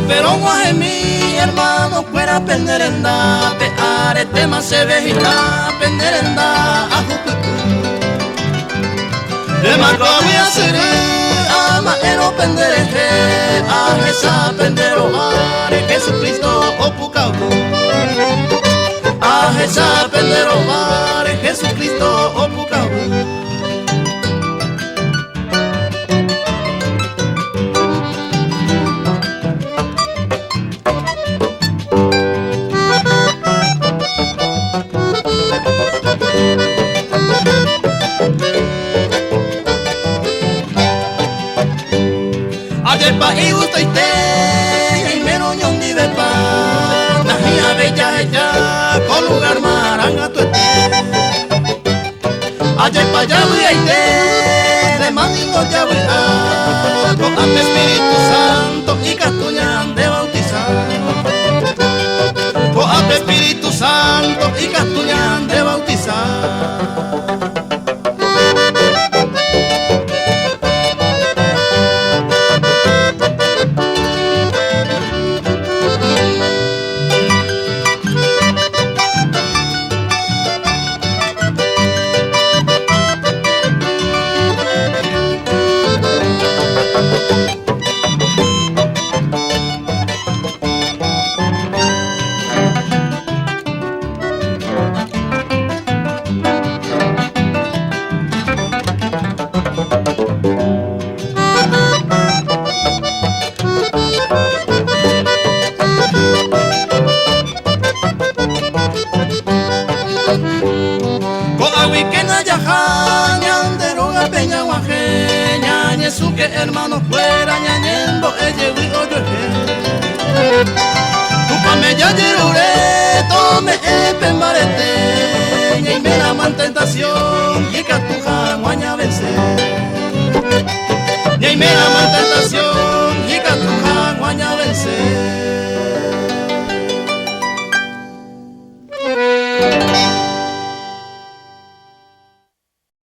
pero guaje mi hermano fuera penderenda, peare tema se vejita, penderenda, ajututu. De macabi a sere, ama ero pendereje, ajesa pendero mare, Jesucristo opucau. Ajesa pendero mare, Jesucristo opucau. Ayepa y usteite, y menos ñon di bepa, najia bella ella, con lugar maranga tuete. Ayepa ya uite, de mandingo ya uita, con ante Espíritu Santo y castuñan de bautizar. Con ante Espíritu Santo y castuñan de bautizar. Que hermano fuera ñañendo ella y oye.